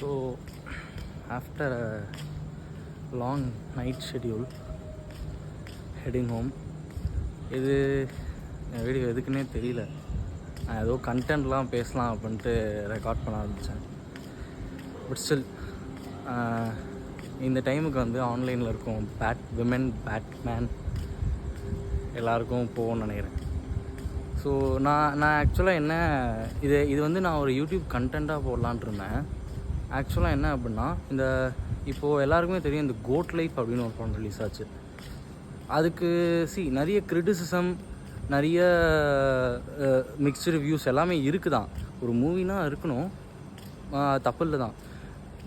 So, after a long night schedule, heading home. இது video எதுக்குன்னே தெரியல. நான் ஏதோ கண்டென்ட்லாம் பேசலாம் அப்படின்ட்டு ரெக்கார்ட் பண்ண ஆரம்பித்தேன். பட் ஸ்டில் இந்த டைமுக்கு வந்து ஆன்லைனில் இருக்கும் பேட்மேன் எல்லாருக்கும் போகும்னு நினைக்கிறேன். ஸோ நான் ஆக்சுவலாக என்ன இது வந்து நான் ஒரு யூடியூப் கண்டென்ட்டாக போடலான்ட்டு இருந்தேன். ஆக்சுவலாக என்ன அப்படின்னா, இப்போது எல்லாருக்குமே தெரியும் இந்த கோட் லைஃப் அப்படின்னு ஒரு படம் ரிலீஸ் ஆச்சு. அதுக்கு நிறைய கிரிட்டிசிசம், நிறைய மிக்ஸ்டு ரிவ்யூஸ் எல்லாமே இருக்குதான். ஒரு மூவினா இருக்கணும், தப்பில்லை தான்.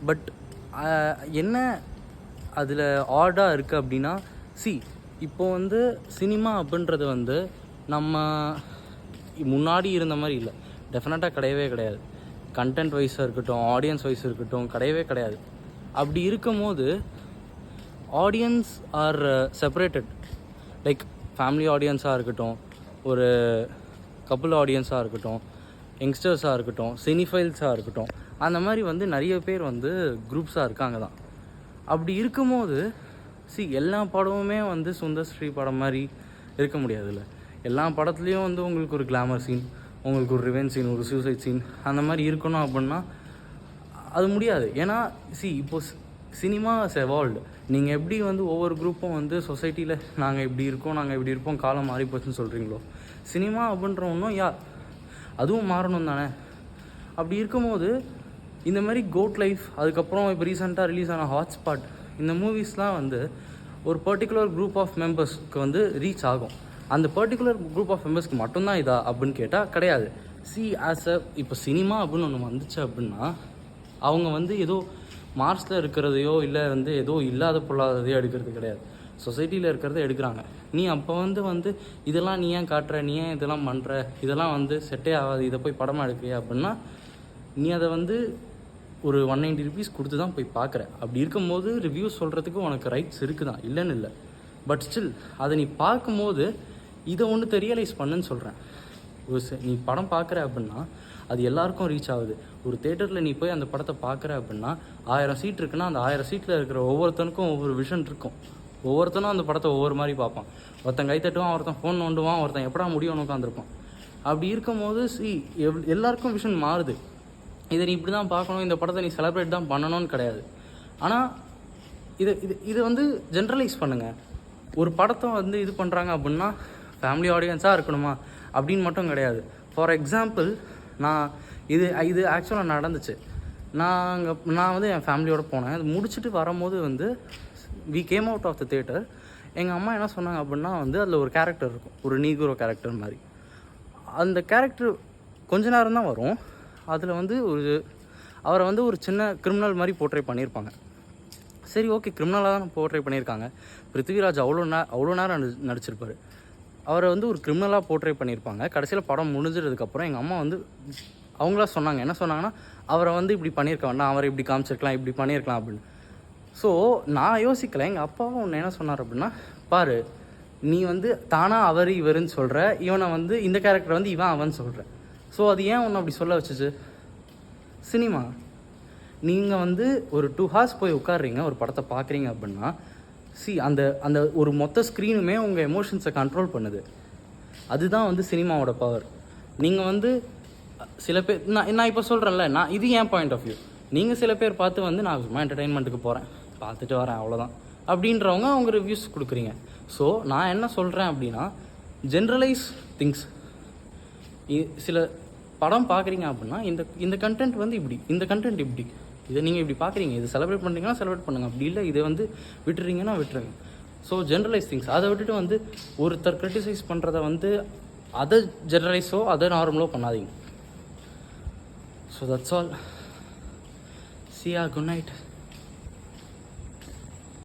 பட் என்ன அதில் ஆர்டாக இருக்குது அப்படின்னா, இப்போது வந்து சினிமா அப்படின்றது வந்து நம்ம முன்னாடி இருந்த மாதிரி இல்லை. டெஃபினட்டாக கிடையவே கிடையாது. கண்டென்ட் வைஸாக இருக்கட்டும், ஆடியன்ஸ் வைஸ் இருக்கட்டும், கிடையவே கிடையாது. அப்படி இருக்கும் போது audience are separated. Like family ஆடியன்ஸாக இருக்கட்டும், ஒரு கப்புள் ஆடியன்ஸாக இருக்கட்டும், யங்ஸ்டர்ஸாக இருக்கட்டும், சினிஃபைல்ஸாக இருக்கட்டும், அந்த மாதிரி வந்து நிறைய பேர் வந்து குரூப்ஸாக இருக்காங்க தான். அப்படி இருக்கும்போது எல்லா படமுமே வந்து சுந்தர் ஸ்ரீ படம் மாதிரி இருக்க முடியாதுல்ல. எல்லா படத்துலேயும் வந்து உங்களுக்கு ஒரு கிளாமர் சீன், உங்களுக்கு ஒரு ரிவெஞ்ச் சீன், ஒரு சூசைட் சீன் அந்த மாதிரி இருக்கணும் அப்படின்னா அது முடியாது. ஏன்னா இப்போது சினிமா இஸ் எவால்வ்டு. நீங்கள் எப்படி வந்து ஒவ்வொரு குரூப்பும் வந்து சொசைட்டியில் நாங்கள் இப்படி இருப்போம், காலம் மாறி போச்சுன்னு சொல்கிறீங்களோ, சினிமா அப்படின்ற ஒன்றும் அதுவும் மாறணும் தானே. அப்படி இருக்கும்போது இந்த மாதிரி கோட் லைஃப், அதுக்கப்புறம் இப்போ ரீசெண்டாக ரிலீஸ் ஆன ஹாட்ஸ்பாட், இந்த மூவிஸ்லாம் வந்து ஒரு பர்டிகுலர் குரூப் ஆஃப் மெம்பர்ஸ்க்கு வந்து ரீச் ஆகும். அந்த பர்டிகுலர் குரூப் ஆஃப் மெம்பர்ஸ்க்கு மட்டும்தான் இதா அப்படின்னு கேட்டால் கிடையாது. இப்போ சினிமா அப்படின்னு ஒன்று வந்துச்சு அப்படின்னா, அவங்க வந்து ஏதோ மார்ஸில் இருக்கிறதையோ இல்லை வந்து ஏதோ இல்லாத பொல்லாததையோ எடுக்கிறது கிடையாது. சொசைட்டியில் இருக்கிறத எடுக்கிறாங்க. நீ அப்போ வந்து இதெல்லாம் நீ ஏன் காட்டுற, நீ ஏன் இதெல்லாம் பண்ணுற, இதெல்லாம் வந்து செட்டே ஆகாது, இதை போய் படமாக எடுக்கிறியா அப்படின்னா, நீ அதை வந்து ஒரு 190 rupees கொடுத்து தான் போய் பார்க்குற. அப்படி இருக்கும்போது ரிவ்யூ சொல்கிறதுக்கு உனக்கு ரைட்ஸ் இருக்குது தான், இல்லைன்னு இல்லை. பட் ஸ்டில் அதை நீ பார்க்கும்போது இதை ஒன்று ரியலைஸ் பண்ணுன்னு சொல்கிறேன். நீ படம் பார்க்குற அப்படின்னா அது எல்லாருக்கும் ரீச் ஆகுது. ஒரு தேட்டரில் நீ போய் அந்த படத்தை பார்க்குற அப்படின்னா 1000 சீட் இருக்குன்னா அந்த 1000 சீட்டில் இருக்கிற ஒவ்வொருத்தனுக்கும் ஒவ்வொரு விஷன் இருக்கும். ஒவ்வொருத்தனும் அந்த படத்தை ஒவ்வொரு மாதிரி பார்ப்பான். ஒருத்தன் கை தட்டுவான், ஒருத்தன் ஃபோன் நோண்டுவான், ஒருத்தன் எப்படா முடியும்னு உட்காந்துருப்பான். அப்படி இருக்கும்போது எல்லாருக்கும் விஷன் மாறுது. இதை நீ இப்படி தான் பார்க்கணும், இந்த படத்தை நீ செலிப்ரேட் தான் பண்ணணும்னு கிடையாது. ஆனால் இதை வந்து ஜென்ரலைஸ் பண்ணுங்கள். ஒரு படத்தை வந்து இது பண்ணுறாங்க அப்படின்னா ஃபேமிலி ஆடியன்ஸாக இருக்கணுமா அப்படின்னு மட்டும் கிடையாது. ஃபார் எக்ஸாம்பிள், இது ஆக்சுவலாக நடந்துச்சு. நான் வந்து என் ஃபேமிலியோடு போனேன். அது முடிச்சுட்டு வரும்போது வந்து we came out of the theatre. எங்கள் அம்மா என்ன சொன்னாங்க அப்படின்னா வந்து அதில் ஒரு கேரக்டர் இருக்கும், ஒரு நீக்ரோ கேரக்டர் மாதிரி. அந்த கேரக்டர் கொஞ்ச நேரம் தான் வரும். அதில் வந்து அவரை வந்து ஒரு சின்ன கிரிமினல் மாதிரி போர்ட்ரே பண்ணியிருப்பாங்க. சரி, ஓகே, கிரிமினலாக தான் போர்ட்ரே பண்ணியிருக்காங்க. பிருத்திவிராஜ் அவ்வளோ நேரம் நடிச்சிருப்பார். அவரை வந்து ஒரு கிரிமினலாக போர்ட்ரே பண்ணியிருப்பாங்க. கடைசியில் படம் முடிஞ்சதுக்கப்புறம் எங்கள் அம்மா வந்து அவங்களா சொன்னாங்க. என்ன சொன்னாங்கன்னா, அவரை வந்து இப்படி பண்ணியிருக்க வேண்டாம், அவரை இப்படி காமிச்சிருக்கலாம், இப்படி பண்ணியிருக்கலாம் அப்படின்னு. ஸோ நான் யோசிக்கலை. எங்கள் அப்பாவும் ஒன்று என்ன சொன்னார் அப்படின்னா, பாரு, நீ வந்து தானாக அவர் இவருன்னு சொல்கிற, இவனை வந்து இந்த கேரக்டர் வந்து இவன் அவன் சொல்கிற. ஸோ அது ஏன் ஒன்று அப்படி சொல்ல வச்சுச்சு? சினிமா. நீங்கள் வந்து ஒரு 2 hours போய் உட்காடுறீங்க, ஒரு படத்தை பார்க்குறீங்க அப்படின்னா அந்த ஒரு மொத்த ஸ்க்ரீனுமே உங்கள் எமோஷன்ஸை கண்ட்ரோல் பண்ணுது. அதுதான் வந்து சினிமாவோட பவர். நீங்கள் வந்து சில பேர், நான் இப்போ சொல்கிறேன்ல, இது என் பாயிண்ட் ஆஃப் வியூ. நீங்கள் சில பேர் பார்த்து வந்து நான் சும்மா என்டர்டெயின்மெண்ட்டுக்கு போகிறேன், பார்த்துட்டு வரேன், அவ்வளோதான் அப்படின்றவங்க அவங்க ரிவ்யூஸ் கொடுக்குறீங்க. ஸோ நான் என்ன சொல்கிறேன் அப்படின்னா, ஜென்ரலைஸ் திங்ஸ். சில படம் பார்க்குறீங்க அப்படின்னா இந்த கண்டென்ட் வந்து இப்படி, இந்த கண்டென்ட் இப்படி, இதை நீங்கள் இப்படி பார்க்குறீங்க, இது செலிப்ரேட் பண்ணுறீங்கன்னா செலிப்ரேட் பண்ணுங்கள், அப்படி இல்லை இதை வந்து விட்டுறீங்கன்னா விட்டுருங்க. So generalise things. அதை விட்டுட்டு வந்து ஒருத்தர் கிரிட்டிசைஸ் பண்ணுறத வந்து அதை ஜென்ரலைஸோ அதை நார்மலோ பண்ணாதீங்க. So that's all. See ya, good night.